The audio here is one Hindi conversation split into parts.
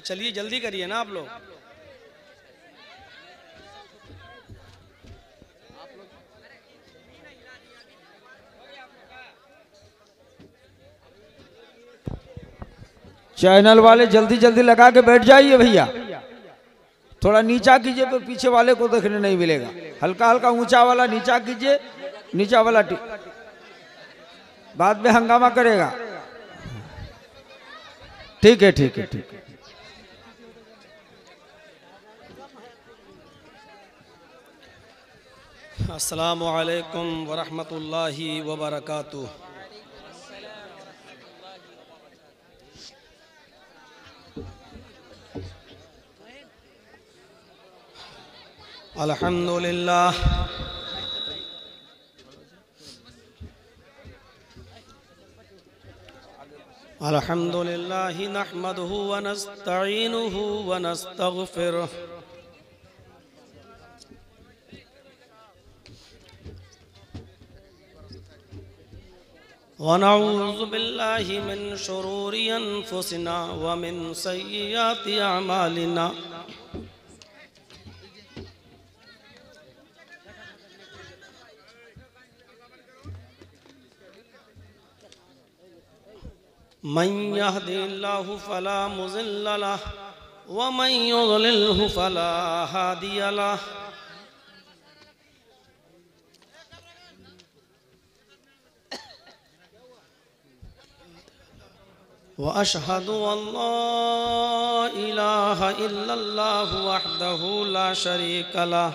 चलिए जल्दी करिए ना आप लोग। चैनल वाले जल्दी जल्दी लगा के बैठ जाइए भैया, थोड़ा नीचा कीजिए तो पीछे वाले को देखने नहीं मिलेगा। हल्का हल्का ऊंचा वाला नीचा कीजिए, नीचा वाला बाद में हंगामा करेगा। ठीक है ठीक है ठीक है। अस्सलामु अलैकुम वरहमतुल्लाहि वबरकातुह। अल्हम्दुलिल्लाह अल्हम्दुलिल्लाहि नहमदुहु व नस्तईनुहु व नस्तगफिरुह व नऊज़ु बिल्लाहि मिन शुरूरि अनफुसिना व मिन सय्यिआति अमालिना। मन यहदिल्लाहु फला मुज़िल्ल लह व मन युज़लिल्हु फला हादिय लह। व अशहदु अल्ला इलाहा इल्लल्लाहु वहदहु ला शरीक लह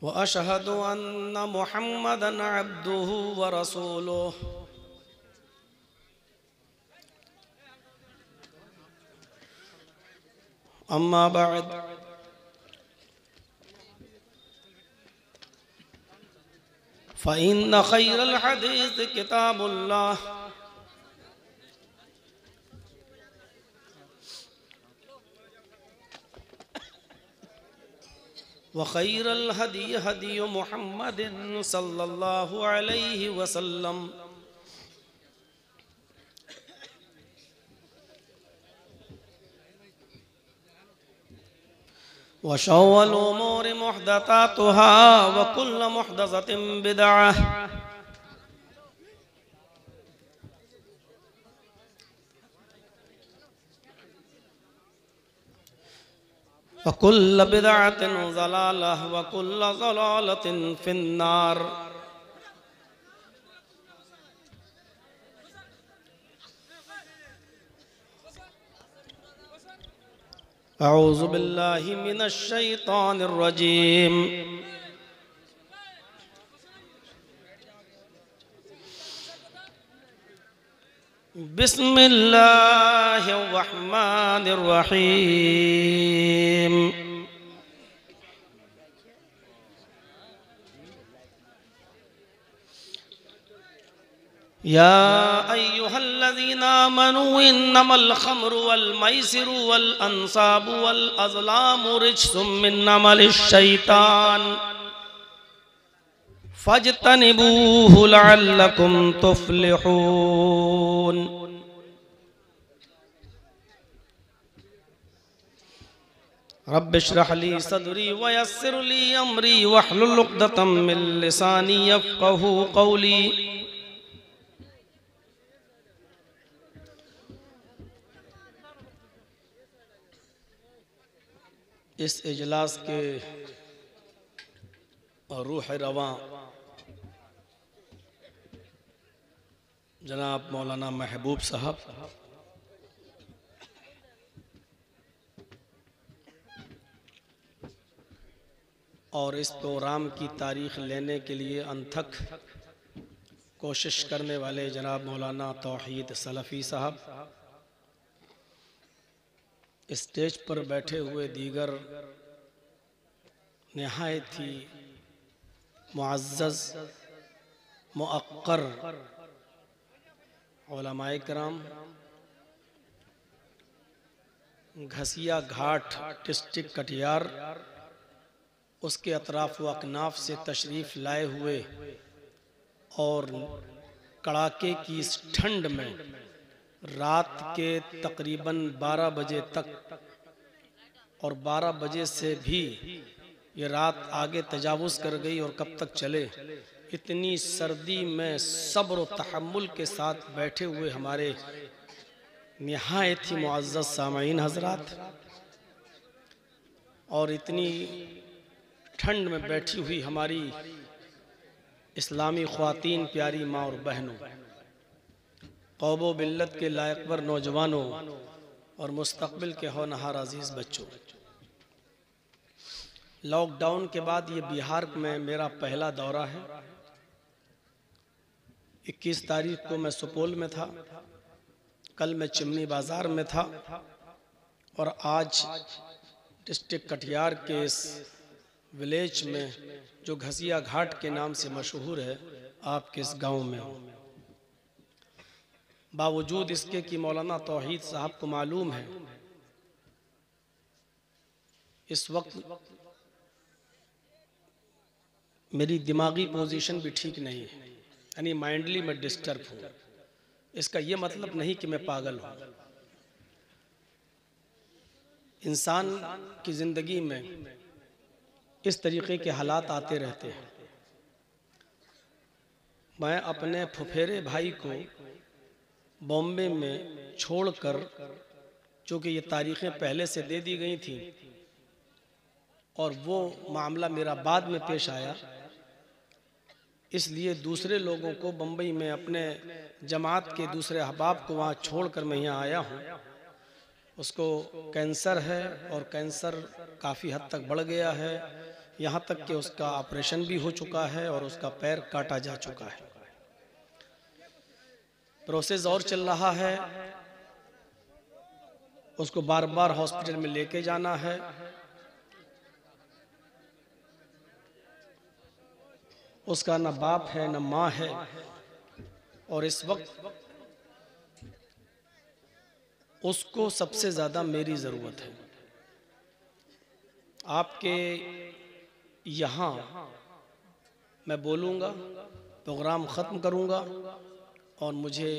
व अशहदु अन्ना मुहम्मदन अब्दुहु व रसूलुहु। अम्मा बाद फ़इन्न खैरल हदीस किताबुल्लाह व खैरल हदी हदी मुहम्मदिन सल्लल्लाहु अलैहि वसल्लम व शर्रुल उमूरि मुहदसातुहा व कुल्लु मुहदसतिन बिदअह व कुल्लु बिदअतिन ज़लालह व कुल्लु ज़लालतिन फिन्नार। अऊज़ु बिल्लाहि मिनश शैतानिर रजीम। बिस्मिल्लाहिर रहमानिर रहीम। या अय्युहल्लज़ीना आमनू इन्नमल खम्रु वल मैसिरु वल अंसाबु वल अज़लामु रिज्सुम मिन अमलिश शैतान फज्तनिबूहु लअल्लकुम तुफ्लिहून। रब्बिश्रह ली सदरी व यस्सिर ली अमरी वहलुल उक़दतम मिन लिसानी यफ़क़हू क़ौली। इस इजलास के रूह रवां जनाब मौलाना महबूब साहब और इस प्रोग्राम की तारीख लेने के लिए अनथक कोशिश करने वाले जनाब मौलाना तौहीद सलफ़ी साहब, स्टेज पर बैठे हुए दीगर निहायत ही मुअज़्ज़ज़ मुअक्कर उलमाए किराम, घसिया घाट डिस्ट्रिक्ट कटिहार उसके अतराफ़ व अकनाफ से तशरीफ़ लाए हुए और कड़ाके की इस ठंड में रात के तकरीबन 12 बजे तक, और 12 बजे से भी ये रात आगे तजावुज़ कर गई और कब तक चले, इतनी सर्दी में सब्र और तहम्मुल के साथ बैठे हुए हमारे निहायत ही मुअज़्ज़ज़ सामईन हज़रात, और इतनी ठंड में बैठी हुई हमारी इस्लामी ख़वातीन, प्यारी माँ और बहनों, क़ौबो बिल्लत के लायकवर नौजवानों और मुस्तक़बिल के होनहार अज़ीज़ बच्चों, लॉकडाउन के बाद ये बिहार में मेरा पहला दौरा है। 21 तारीख को मैं सुपौल में था, कल मैं चिमनी बाज़ार में था, और आज डिस्ट्रिक्ट कटिहार के इस विलेज में जो घसिया घाट के नाम से मशहूर है, आपके इस गांव में हूँ। बावजूद इसके कि मौलाना तौहीद साहब को मालूम है इस वक्त मेरी दिमागी पोजीशन भी ठीक नहीं है, यानी माइंडली मैं डिस्टर्ब हूँ। इसका ये मतलब नहीं कि मैं पागल हूँ। इंसान की ज़िंदगी में इस तरीके के हालात आते रहते हैं। मैं अपने फुफेरे भाई को बॉम्बे में छोड़कर, चूँकि ये तारीखें पहले से दे दी गई थी और वो मामला मेरा बाद में पेश आया, इसलिए दूसरे लोगों को बम्बई में अपने जमात के दूसरे अहबाब को वहाँ छोड़कर मैं यहाँ आया हूँ। उसको कैंसर है और कैंसर काफ़ी हद तक बढ़ गया है, यहाँ तक कि उसका ऑपरेशन भी हो चुका है और उसका पैर काटा जा चुका है। प्रोसेस और चल रहा है, उसको बार बार हॉस्पिटल में लेके जाना है। उसका न बाप है न माँ है, और इस वक्त उसको सबसे ज़्यादा मेरी ज़रूरत है। आपके यहाँ मैं बोलूँगा, प्रोग्राम ख़त्म करूँगा, और मुझे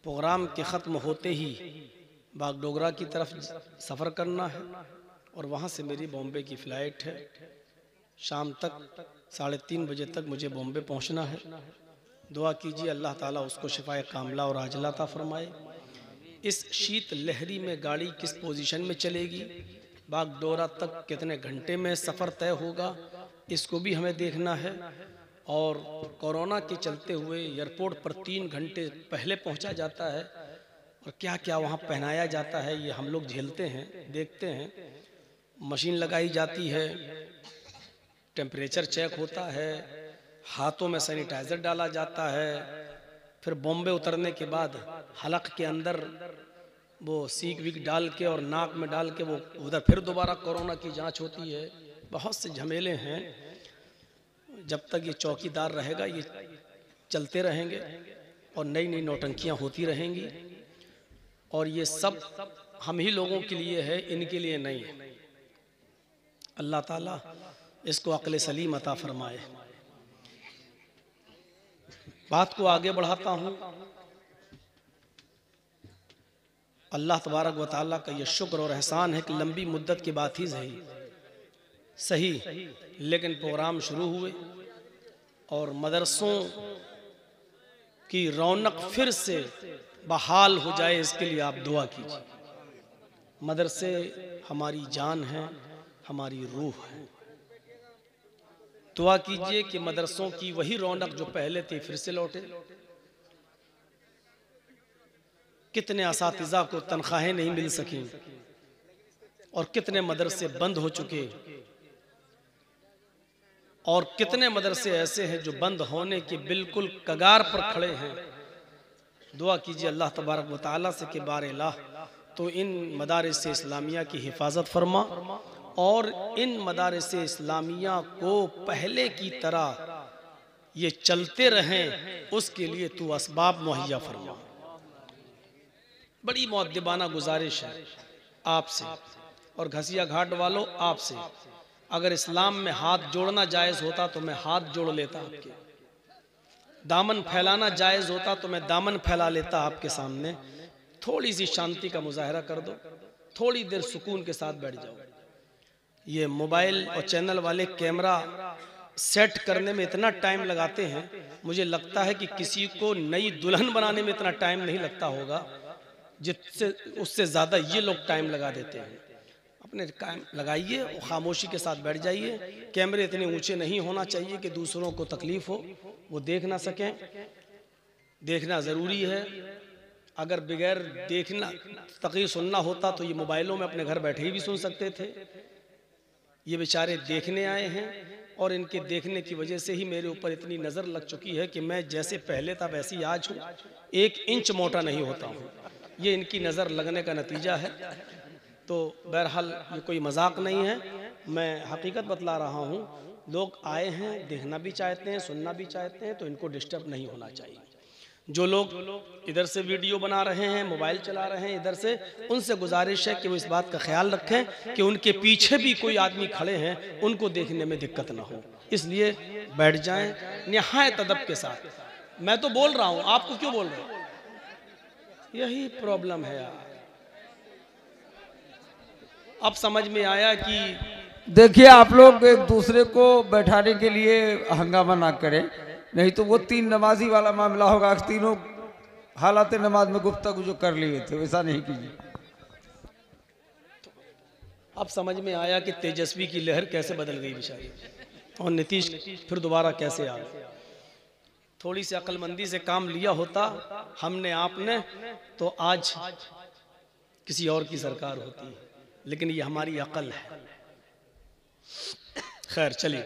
प्रोग्राम के ख़त्म होते ही बागडोगरा की तरफ सफ़र करना है, और वहाँ से मेरी बॉम्बे की फ़्लाइट है। शाम तक 3:30 बजे तक मुझे बॉम्बे पहुँचना है। दुआ कीजिए अल्लाह ताला उसको शिफाए कामला और आजला अता फरमाए। इस शीत लहरी में गाड़ी किस पोजीशन में चलेगी, बागडोगरा तक कितने घंटे में सफ़र तय होगा, इसको भी हमें देखना है। और कोरोना के चलते हुए एयरपोर्ट पर 3 घंटे पहले पहुंचा जाता है, और क्या क्या वहां पहनाया जाता है ये हम लोग झेलते हैं, देखते हैं। मशीन लगाई जाती है, टेम्परेचर चेक होता है, हाथों में सैनिटाइज़र डाला जाता है, फिर बॉम्बे उतरने के बाद हलक के अंदर वो सीक वीक डाल के और नाक में डाल के वो उधर फिर दोबारा कोरोना की जांच होती है। बहुत से झमेले हैं। जब तक ये चौकीदार रहेगा ये चलते रहेंगे और नई नई नौटंकियां होती रहेंगी, और ये सब हम ही लोगों के लिए है, इनके लिए नहीं है। अल्लाह ताला इसको अक्ल सलीम अता फरमाए। बात को आगे बढ़ाता हूँ। अल्लाह तबारक व तआला का ये शुक्र और एहसान है कि लंबी मुद्दत की बात ही सही, लेकिन प्रोग्राम शुरू हुए और मदरसों की रौनक फिर से बहाल हो जाए, इसके लिए आप दुआ कीजिए। मदरसे हमारी जान है, हमारी रूह है। दुआ कीजिए कि मदरसों की वही रौनक जो पहले थी फिर से लौटे। कितने असातिज़ा को तनख्वाहें नहीं मिल सकी, और कितने मदरसे बंद हो चुके, और कितने मदरसे ऐसे हैं जो बंद होने के बिल्कुल कगार पर खड़े हैं। दुआ कीजिए अल्लाह तबारक व तआला से कि बार-ए-इलाह तो इन मदारिस इस्लामिया की हिफाजत फरमा, और इन मदारिस इस्लामिया को पहले की तरह ये चलते रहें, उसके लिए तू असबाब मुहैया फरमा। बड़ी मुअद्दिबाना गुजारिश है आपसे और घसिया घाट वालों आपसे, अगर इस्लाम में हाथ जोड़ना जायज़ होता तो मैं हाथ जोड़ लेता आपके। दामन फैलाना जायज़ होता तो मैं दामन फैला लेता आपके सामने। थोड़ी सी शांति का मुजाहरा कर दो, थोड़ी देर सुकून के साथ बैठ जाओ। ये मोबाइल और चैनल वाले कैमरा सेट करने में इतना टाइम लगाते हैं, मुझे लगता है कि किसी को नई दुल्हन बनाने में इतना टाइम नहीं लगता होगा जिससे उससे ज़्यादा ये लोग टाइम लगा देते हैं। अपने टाइम लगाइए और खामोशी के साथ बैठ जाइए। कैमरे इतने ऊंचे नहीं होना चाहिए कि दूसरों को तकलीफ हो, वो देख ना सकें। देखना ज़रूरी है। अगर बगैर देखना तकरीर सुनना होता तो ये मोबाइलों में अपने घर बैठे ही भी सुन सकते थे। ये बेचारे देखने आए हैं और इनके देखने की वजह से ही मेरे ऊपर इतनी नज़र लग चुकी है कि मैं जैसे पहले था वैसे ही आज हूँ, 1 इंच मोटा नहीं होता हूँ। ये इनकी नज़र लगने का नतीजा है। तो बहरहाल ये कोई मजाक नहीं है, मैं हकीकत बतला रहा हूँ। लोग आए हैं, देखना भी चाहते हैं, सुनना भी चाहते हैं, तो इनको डिस्टर्ब नहीं होना चाहिए। जो लोग इधर से वीडियो बना रहे हैं, मोबाइल चला रहे हैं इधर से, उनसे गुजारिश है कि वो इस बात का ख्याल रखें कि उनके पीछे भी कोई आदमी खड़े हैं, उनको देखने में दिक्कत ना हो। इसलिए बैठ जाएं निहायत अदब के साथ। मैं तो बोल रहा हूँ, आपको क्यों बोल रहे हो? यही प्रॉब्लम है यार। अब समझ में आया कि देखिए आप लोग एक दूसरे को बैठाने के लिए हंगामा ना करें, नहीं तो वो 3 नमाजी वाला मामला होगा। तीनों हालात नमाज में गुफ्तगू जो कर लिए थे वैसा नहीं कीजिए। अब समझ में आया कि तेजस्वी की लहर कैसे बदल गई बेचारी, और नीतीश फिर दोबारा कैसे आ गए। थोड़ी सी अक्लमंदी से काम लिया होता हमने आपने, तो आज किसी और की सरकार होती, लेकिन ये हमारी अकल है। खैर चलिए।